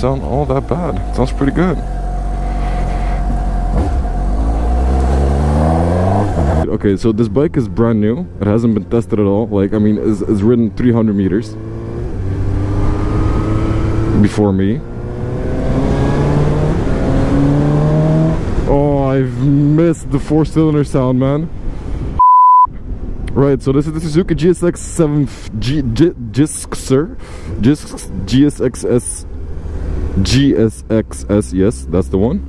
sound all that bad. It sounds pretty good. Okay, so this bike is brand new. It hasn't been tested at all. Like, I mean, it's ridden 300 meters before me. Oh, I've missed the 4-cylinder sound, man. Right, so this is the Suzuki GSX-S, yes, that's the one.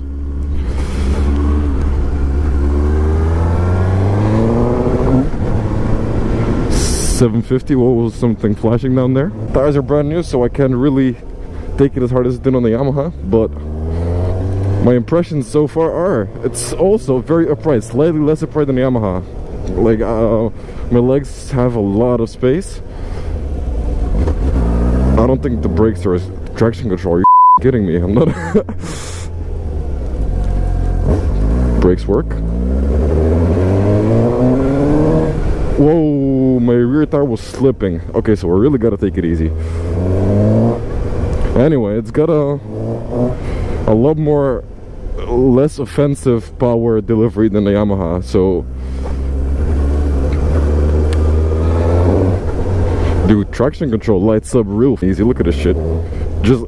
$750. What was something flashing down there? Tires are brand new, so I can't really take it as hard as it did on the Yamaha, but my impressions so far are it's also very upright, slightly less upright than the Yamaha. Like, my legs have a lot of space. I don't think the brakes are traction control. Are you kidding me? I'm not. Brakes work. Whoa, my rear tire was slipping. Okay, so we really gotta take it easy. Anyway, it's got a lot more less offensive power delivery than the Yamaha, so dude, traction control lights up real easy. Look at this shit. Just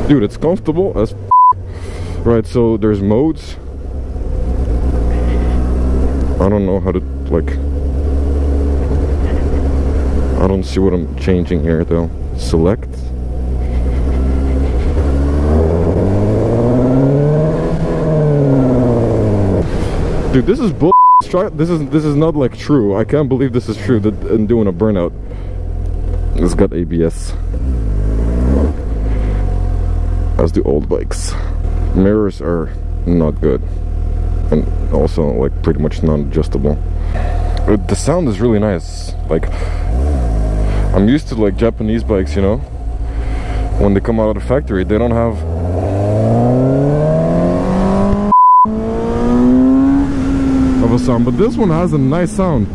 dude, it's comfortable as right, so there's modes. I don't know how to, like, I don't see what I'm changing here though. Select. Dude, this is bull. This is not like true. I can't believe this is true. That I'm doing a burnout. It's got ABS, as do old bikes. Mirrors are not good, and also like pretty much non-adjustable. The sound is really nice. Like, I'm used to like Japanese bikes, you know, when they come out of the factory, they don't have of a sound, but this one has a nice sound.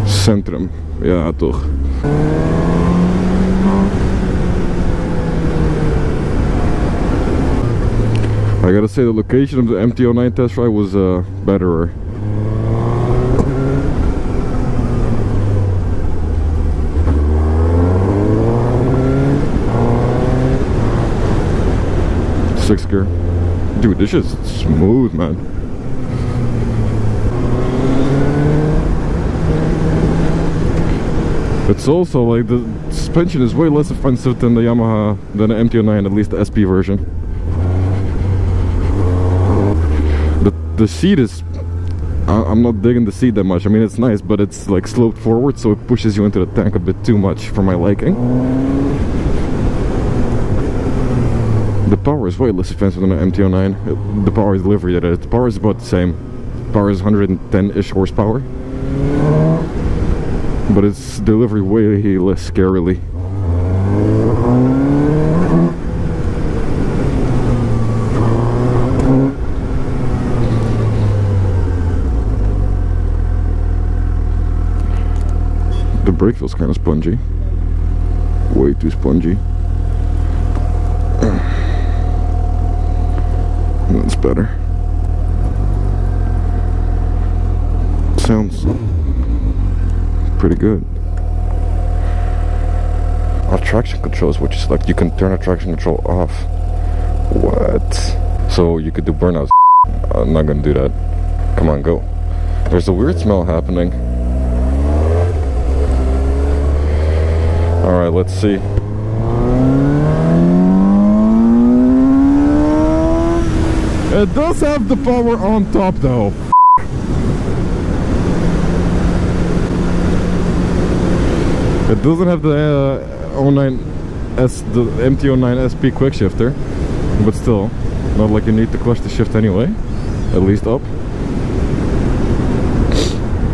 Centrum, ja toch. I gotta say, the location of the MT-09 test ride was betterer. Sixth gear. Dude, this is smooth, man. It's also like the suspension is way less offensive than the Yamaha, than the MT-09, at least the SP version. The seat is, I'm not digging the seat that much. I mean, it's nice, but it's like sloped forward, so it pushes you into the tank a bit too much for my liking. The power is way less offensive than the MT-09. The power delivery, that is. The power is about the same. Power is 110-ish horsepower, but its delivery way less scarily. The brake feels kind of spongy. Way too spongy. That's better. Sounds pretty good. Our traction control is what you select. You can turn the traction control off. What? So you could do burnouts. I'm not gonna do that. Come on, go. There's a weird smell happening. Alright, let's see. It does have the power on top though. It doesn't have the the MT-09 SP quick shifter, but still, not like you need to clutch the shift anyway, at least up.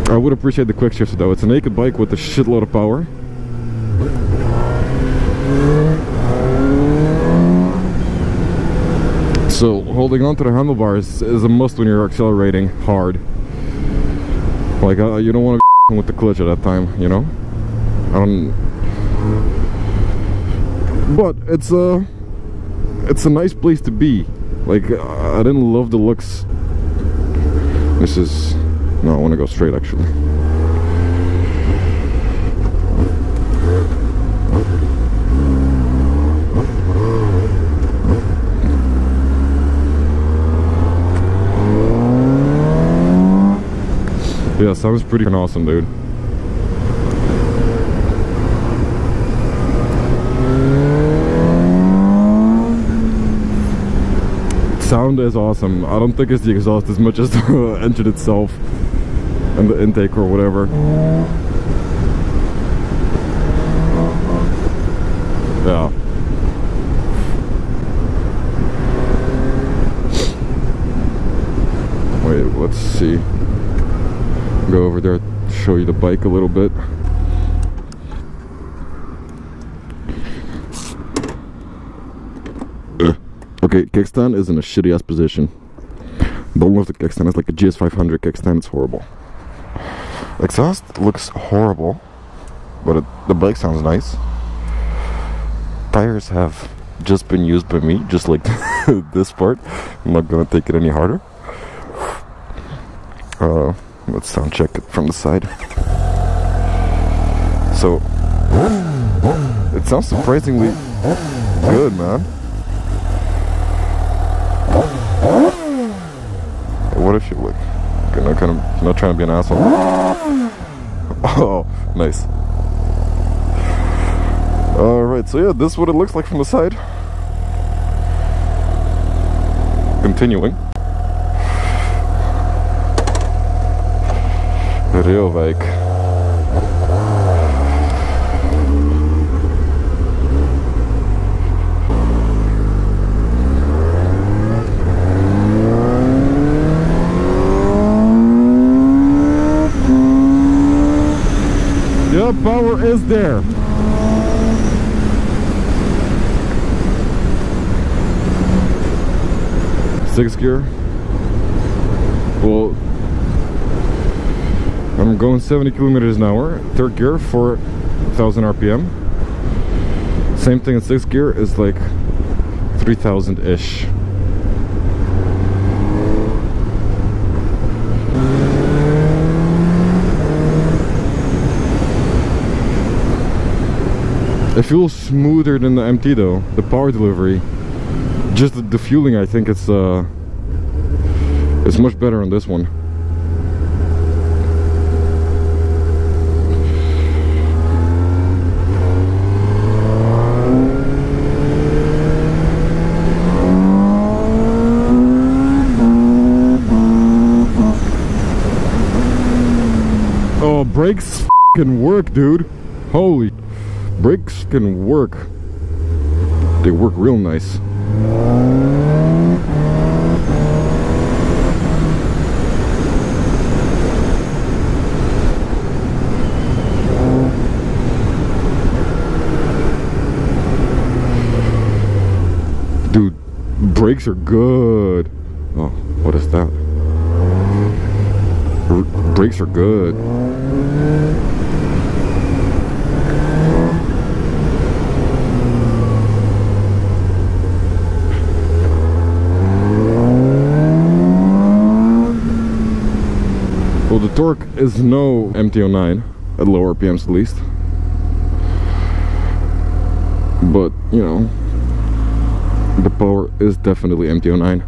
I would appreciate the quick shifter though. It's a naked bike with a shitload of power. So holding on to the handlebars is a must when you're accelerating hard. Like you don't want to with the clutch at that time, you know. But it's a nice place to be. Like I didn't love the looks. This is no, I want to go straight actually. Yeah, sounds pretty awesome, dude. Sound is awesome. I don't think it's the exhaust as much as the engine itself and the intake or whatever. Yeah. Wait, let's see. Go over there, show you the bike a little bit. Okay, kickstand is in a shitty ass position. Don't love the kickstand. It's like a GS500 kickstand. It's horrible. Exhaust looks horrible, but the bike sounds nice. Tires have just been used by me, just like this part. I'm not gonna take it any harder. Let's sound check it from the side. So it sounds surprisingly good, man. What if you look? Not trying to be an asshole. Oh, nice. Alright, so yeah, this is what it looks like from the side. Continuing. Railweg. Yeah, power is there. Sixth gear. Well, I'm going 70 kilometers an hour. Third gear, 4,000 RPM. Same thing in sixth gear is like 3,000-ish. It feels smoother than the MT though, the power delivery. Just the fueling, I think it's much better on this one. Oh, brakes can work, dude. Holy, brakes can work. They work real nice. Dude, brakes are good. Oh, what is that? Brakes are good. Well, the torque is no MT-09 at lower RPMs at least, but you know, the power is definitely MT-09.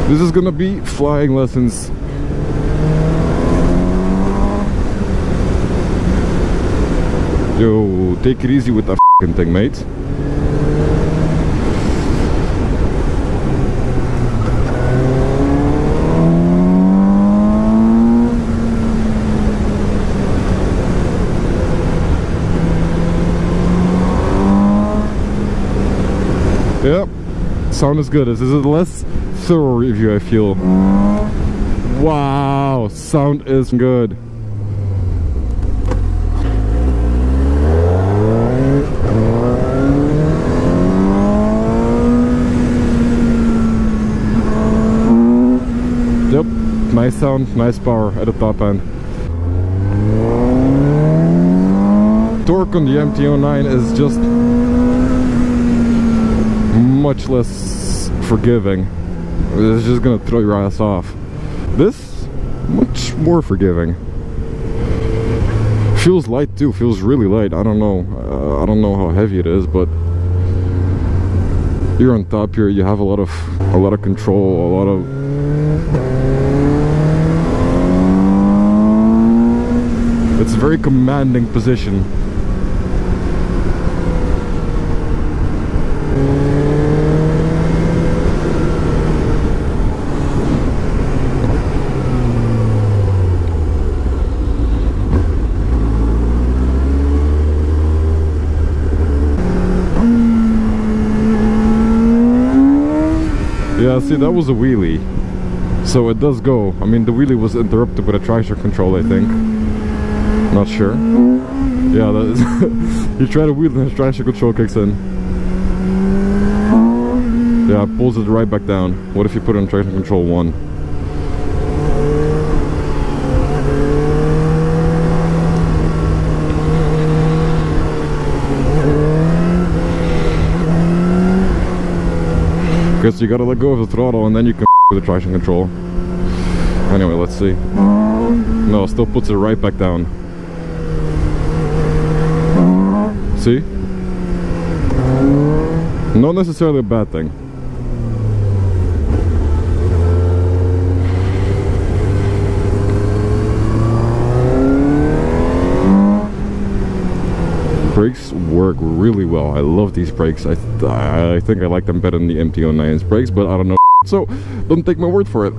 This is gonna be flying lessons. Yo, take it easy with that f***ing thing, mate. Yep, sound is good. This is a less thorough review, I feel. Wow, sound is good. Yep, nice sound, nice power at the top end. Torque on the MT-09 is just much less forgiving. It's just gonna throw your ass off. This, much more forgiving. Feels light too, feels really light. I don't know how heavy it is, but you're on top here, you have a lot of control, a lot of it's a very commanding position. Yeah, see, that was a wheelie, so it does go. I mean, the wheelie was interrupted with a traction control, I think. Not sure. Yeah, that is you try to wheel and the traction control kicks in. Yeah, it pulls it right back down. What if you put it on traction control 1? Guess you gotta let go of the throttle and then you can with the traction control. Anyway, let's see. No, it still puts it right back down. See? Not necessarily a bad thing. Brakes work really well. I love these brakes. I think I like them better than the MT-09's brakes, but I don't know. So, don't take my word for it.